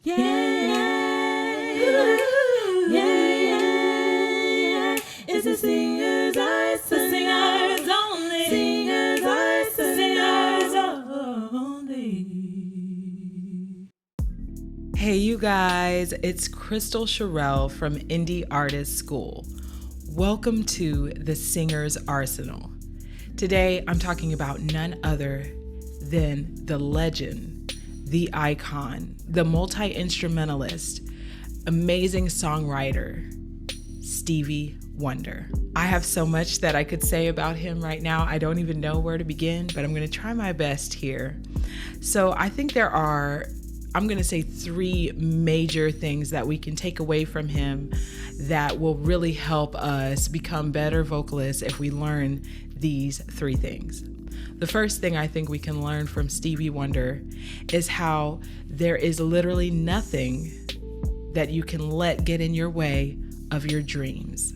Yeah, yeah, yeah. It's the singers, the singers only. Singers, the singers only. Hey, you guys, it's Kristal Cherelle from Indie Artist School. Welcome to the Singer's Arsenal. Today, I'm talking about none other than the legend, the icon, the multi-instrumentalist, amazing songwriter, Stevie Wonder. I have so much that I could say about him right now. I don't even know where to begin, but I'm going to try my best here. So I think there are, I'm going to say, three major things that we can take away from him that will really help us become better vocalists if we learn these three things. The first thing I think we can learn from Stevie Wonder is how there is literally nothing that you can let get in your way of your dreams.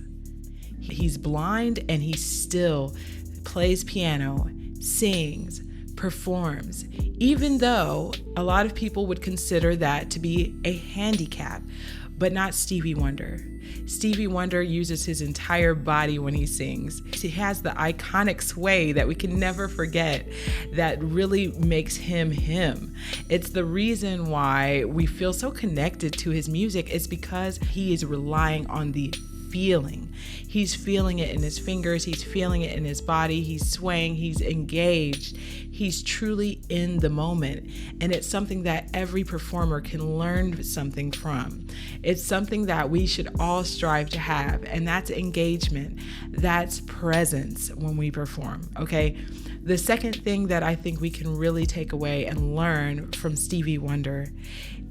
He's blind and he still plays piano, sings, performs, even though a lot of people would consider that to be a handicap, but not Stevie Wonder. Stevie Wonder uses his entire body when he sings. He has the iconic sway that we can never forget that really makes him him. It's the reason why we feel so connected to his music. It's because he is relying on the feeling. He's feeling it in his fingers. He's feeling it in his body. He's swaying. He's engaged. He's truly in the moment. And it's something that every performer can learn something from. It's something that we should all strive to have. And that's engagement. That's presence when we perform. Okay. The second thing that I think we can really take away and learn from Stevie Wonder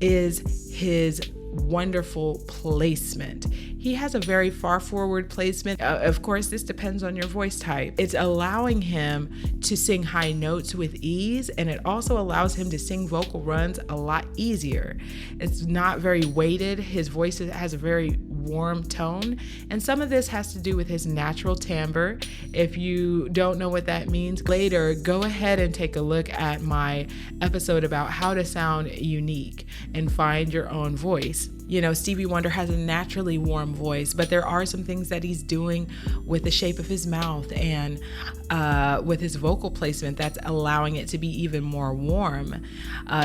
is his wonderful placement. He has a very far forward placement. Of course, this depends on your voice type. It's allowing him to sing high notes with ease, and it also allows him to sing vocal runs a lot easier. It's not very weighted. His voice has a very warm tone, and some of this has to do with his natural timbre. If you don't know what that means, later go ahead and take a look at my episode about how to sound unique and find your own voice. You know, Stevie Wonder has a naturally warm voice, but there are some things that he's doing with the shape of his mouth and with his vocal placement that's allowing it to be even more warm.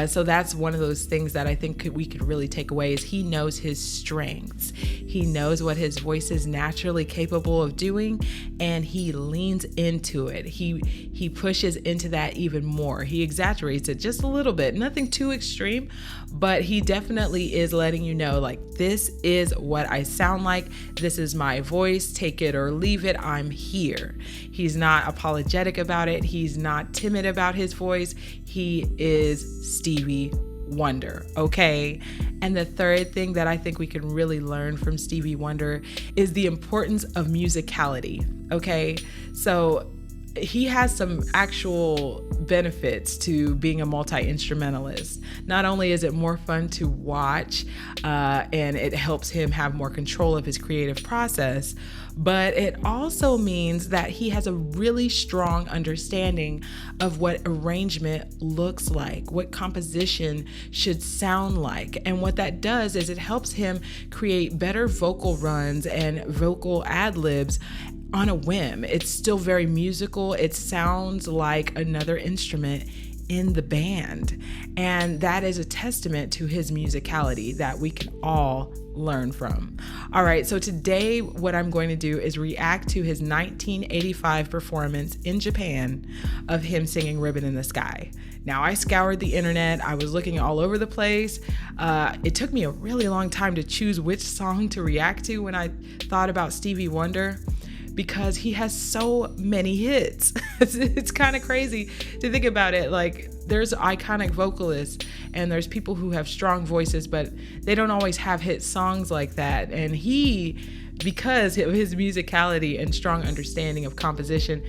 So that's one of those things that I think we could really take away is he knows his strengths. He knows what his voice is naturally capable of doing, and he leans into it. He pushes into that even more. He exaggerates it just a little bit, nothing too extreme, but he definitely is letting you know, like, this is what I sound like. This is my voice. Take it or leave it. I'm here. He's not apologetic about it. He's not timid about his voice. He is Stevie Wonder, okay? And the third thing that I think we can really learn from Stevie Wonder is the importance of musicality, okay? So he has some actual benefits to being a multi-instrumentalist. Not only is it more fun to watch and it helps him have more control of his creative process, but it also means that he has a really strong understanding of what arrangement looks like, what composition should sound like. And what that does is it helps him create better vocal runs and vocal ad-libs on a whim. It's still very musical. It sounds like another instrument in the band. And that is a testament to his musicality that we can all learn from. All right, so today what I'm going to do is react to his 1985 performance in Japan of him singing Ribbon in the Sky. Now, I scoured the internet. I was looking all over the place. It took me a really long time to choose which song to react to when I thought about Stevie Wonder, because he has so many hits. It's kind of crazy to think about it. Like, there's iconic vocalists and there's people who have strong voices, but they don't always have hit songs like that. And he, because of his musicality and strong understanding of composition,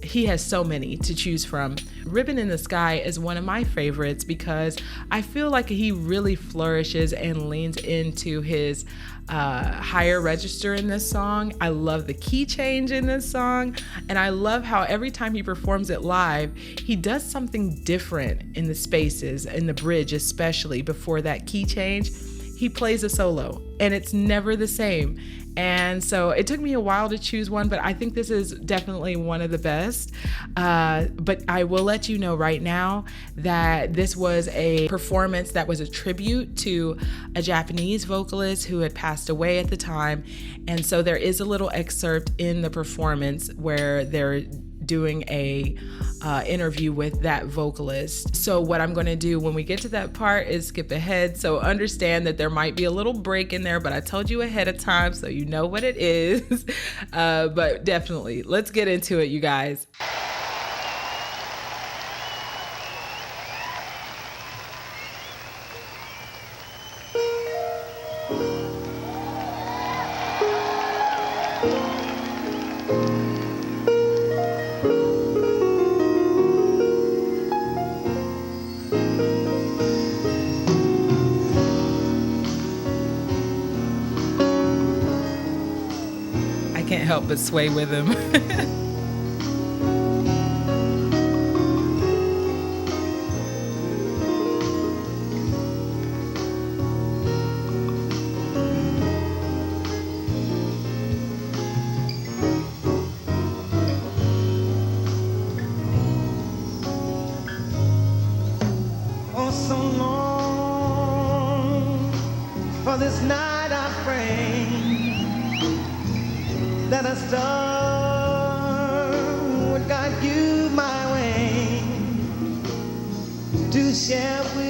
he has so many to choose from. Ribbon in the Sky is one of my favorites because I feel like he really flourishes and leans into his higher register in this song. I love the key change in this song, and I love how every time he performs it live, he does something different in the spaces, in the bridge especially, before that key change. He plays a solo, and it's never the same. And so it took me a while to choose one, but I think this is definitely one of the best. But I will let you know right now that this was a performance that was a tribute to a Japanese vocalist who had passed away at the time. And so there is a little excerpt in the performance where they're doing a interview with that vocalist. So what I'm going to do when we get to that part is skip ahead. So understand that there might be a little break in there, but I told you ahead of time so you know what it is. But definitely, let's get into it, you guys. Can't help but sway with him. For so long, for this night I pray that a star would guide you my way to share with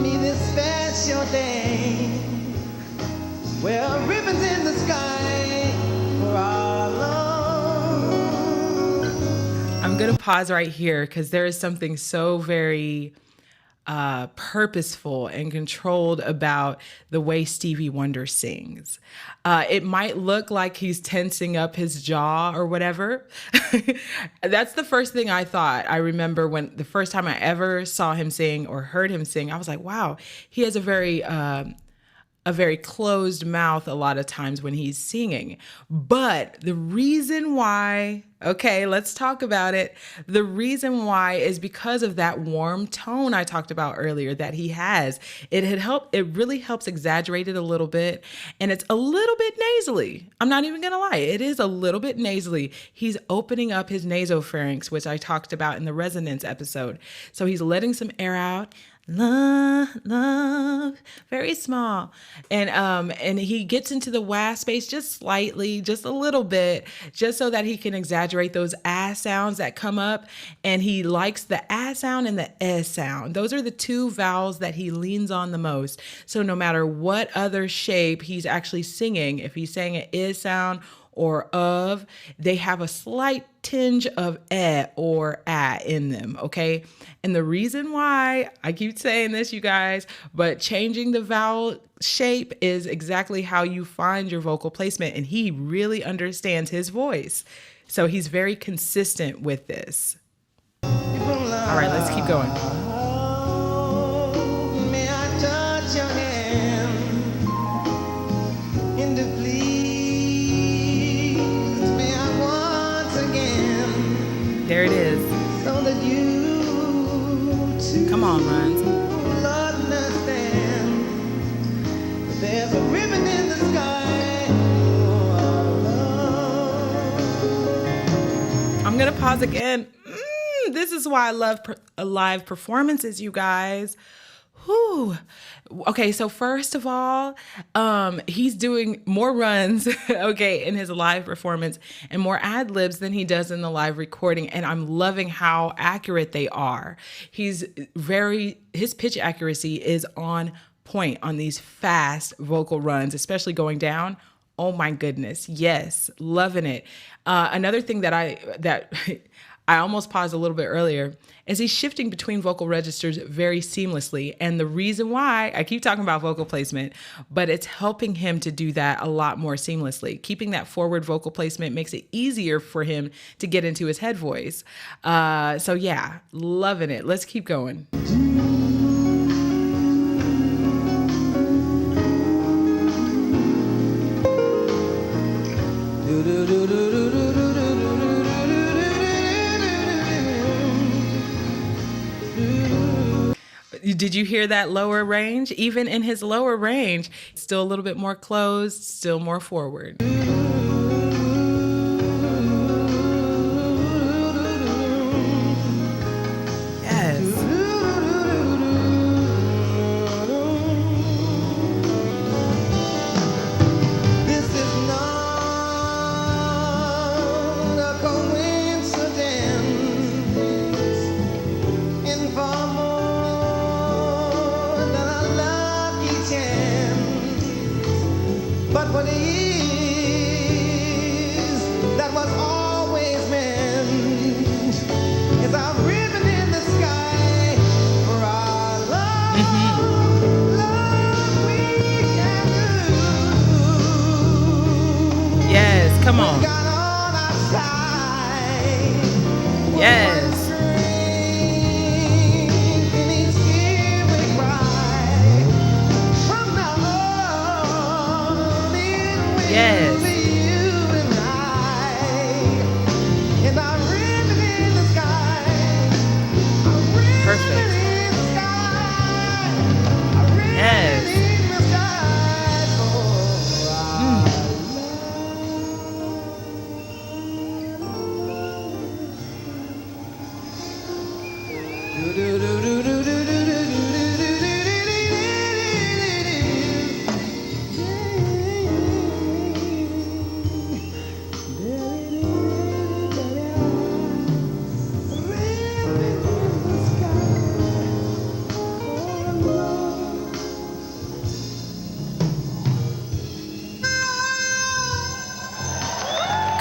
me this special day where ribbons in the sky for our love. I'm gonna pause right here because there is something so very purposeful and controlled about the way Stevie Wonder sings. It might look like he's tensing up his jaw or whatever. That's the first thing I thought. I remember when the first time I ever saw him sing or heard him sing, I was like, wow, he has a very closed mouth a lot of times when he's singing. But the reason why, okay, let's talk about it. The reason why is because of that warm tone I talked about earlier that he has. It really helps exaggerate it a little bit. And it's a little bit nasally. I'm not even gonna lie. It is a little bit nasally. He's opening up his nasopharynx, which I talked about in the resonance episode. So he's letting some air out. Love, very small. And he gets into the wah space just slightly, just a little bit, just so that he can exaggerate those ah sounds that come up. And he likes the ah sound and the eh sound. Those are the two vowels that he leans on the most. So no matter what other shape he's actually singing, if he's saying an is sound or of, they have a slight tinge of eh or ah in them, okay? And the reason why, I keep saying this, you guys, but changing the vowel shape is exactly how you find your vocal placement, and he really understands his voice. So he's very consistent with this. All right, let's keep going. May I touch your hand in the there it is. So that you too come on, Runs. will understand that there's a ribbon in the sky for our love. I'm gonna pause again. This is why I love live performances, you guys. Whew. Okay, so first of all, he's doing more runs, okay, in his live performance and more ad libs than he does in the live recording, and I'm loving how accurate they are. His pitch accuracy is on point on these fast vocal runs, especially going down. Oh my goodness, yes, loving it. Another thing that I almost paused a little bit earlier, is he's shifting between vocal registers very seamlessly. And the reason why, I keep talking about vocal placement, but it's helping him to do that a lot more seamlessly. Keeping that forward vocal placement makes it easier for him to get into his head voice. So yeah, loving it. Let's keep going. Did you hear that lower range? Even in his lower range, still a little bit more closed, still more forward. Yes. This is not a coincidence. In far more than a lucky chance. But what is that was always meant is a ribbon in the sky for our love. Love we can do. Yes, come on. God on our side. Yes. In each tear we cry. From now on, it will Yes. be you and I. And our ribbon in the sky. Our ribbon Perfect. in the sky. Our ribbon Yes. in the sky for our love.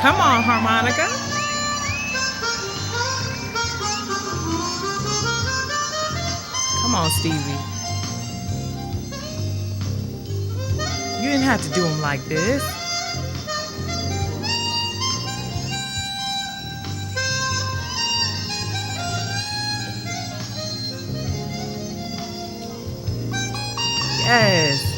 Come on, harmonica. Come on, Stevie. You didn't have to do them like this. Yes.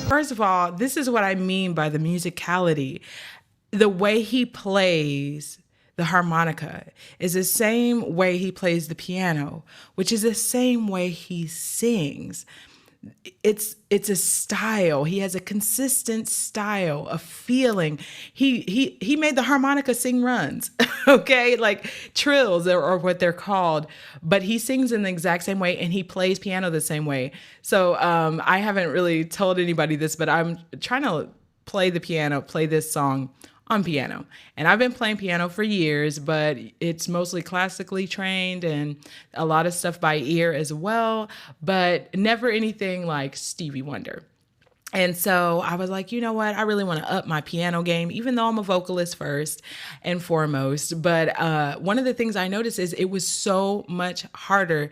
First of all, this is what I mean by the musicality. The way he plays the harmonica is the same way he plays the piano, which is the same way he sings. It's a style. He has a consistent style, a feeling. He made the harmonica sing runs, okay? Like trills or what they're called, but he sings in the exact same way and he plays piano the same way. So I haven't really told anybody this, but I'm trying to play this song on piano. And I've been playing piano for years, but it's mostly classically trained and a lot of stuff by ear as well, but never anything like Stevie Wonder. And so I was like, you know what? I really want to up my piano game, even though I'm a vocalist first and foremost. But one of the things I noticed is it was so much harder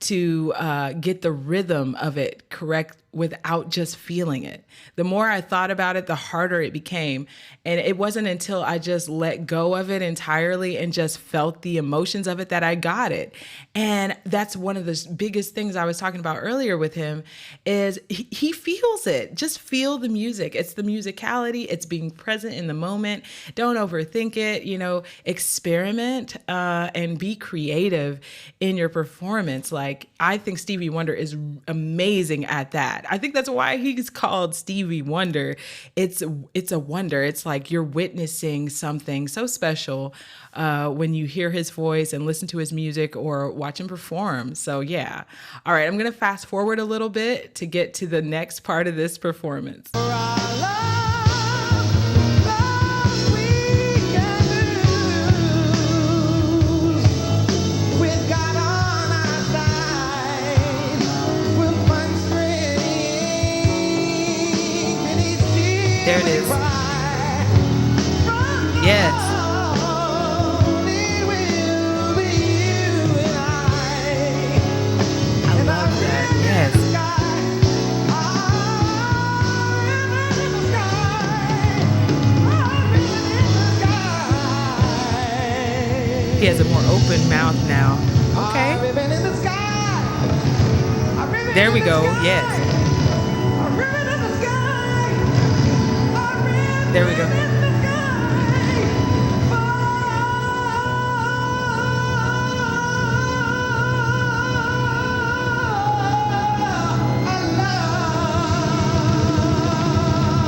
to get the rhythm of it correct without just feeling it. The more I thought about it, the harder it became. And it wasn't until I just let go of it entirely and just felt the emotions of it that I got it. And that's one of the biggest things I was talking about earlier with him is he feels it. Just feel the music. It's the musicality. It's being present in the moment. Don't overthink it, experiment and be creative in your performance. Like, Like, I think Stevie Wonder is amazing at that. I think that's why he's called Stevie Wonder. It's a wonder. It's like you're witnessing something so special when you hear his voice and listen to his music or watch him perform. So yeah. All right, I'm going to fast forward a little bit to get to the next part of this performance. There it is. Yes. I love that. Yes. He has a more open mouth now. Okay. There we go. Yes. There we go.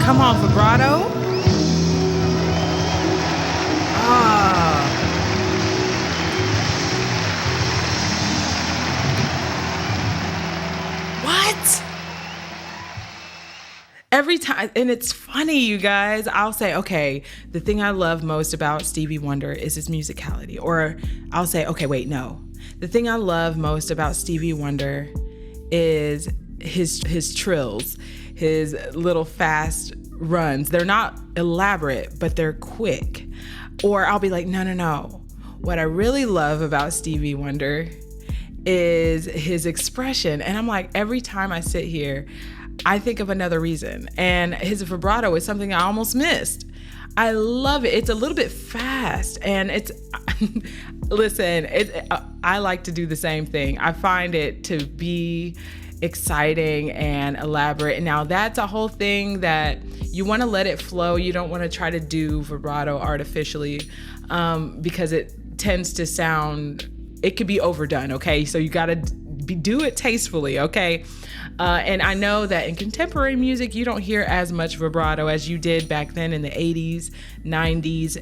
Come on, vibrato. What? Every time, and it's funny, you guys, I'll say, okay, the thing I love most about Stevie Wonder is his musicality. Or I'll say, okay, wait, no. The thing I love most about Stevie Wonder is his trills, his little fast runs. They're not elaborate, but they're quick. Or I'll be like, no. What I really love about Stevie Wonder is his expression. And I'm like, every time I sit here, I think of another reason. And his vibrato is something I almost missed. I love it. It's a little bit fast, and it's, listen, I like to do the same thing. I find it to be exciting and elaborate. And now that's a whole thing that you want to let it flow. You don't want to try to do vibrato artificially because it tends to sound, it could be overdone. Okay. So you got to do it tastefully. Okay. And I know that in contemporary music, you don't hear as much vibrato as you did back then in the 80s, 90s,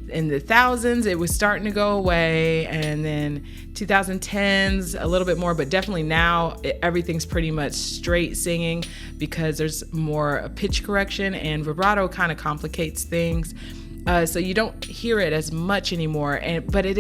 in the thousands. It was starting to go away. And then 2010s, a little bit more, but definitely now everything's pretty much straight singing because there's more pitch correction, and vibrato kind of complicates things. So you don't hear it as much anymore. But it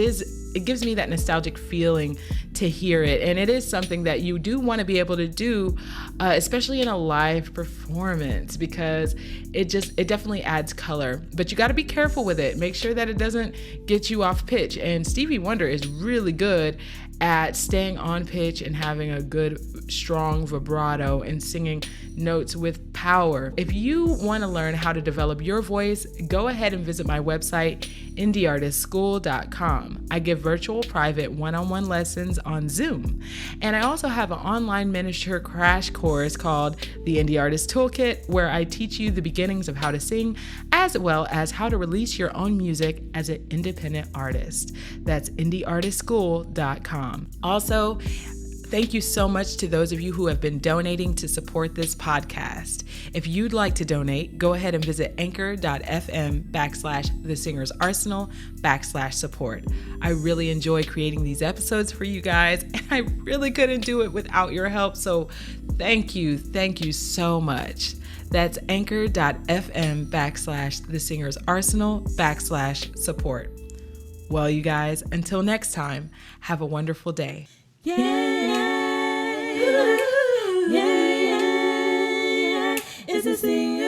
gives me that nostalgic feeling to hear it. And it is something that you do want to be able to do, especially in a live performance, because it definitely adds color. But you got to be careful with it. Make sure that it doesn't get you off pitch. And Stevie Wonder is really good at staying on pitch and having a good, strong vibrato and singing notes with power. If you want to learn how to develop your voice, go ahead and visit my website, indieartistschool.com. I give virtual private one-on-one lessons on Zoom. And I also have an online miniature crash course called the Indie Artist Toolkit, where I teach you the beginnings of how to sing, as well as how to release your own music as an independent artist. That's indieartistschool.com. Also, thank you so much to those of you who have been donating to support this podcast. If you'd like to donate, go ahead and visit anchor.fm/thesingersarsenal/support. I really enjoy creating these episodes for you guys, and I really couldn't do it without your help. So thank you so much. That's anchor.fm/thesingersarsenal/support. Well, you guys, until next time, have a wonderful day. Yeah, yeah, yeah, yeah, yeah. It's a singer.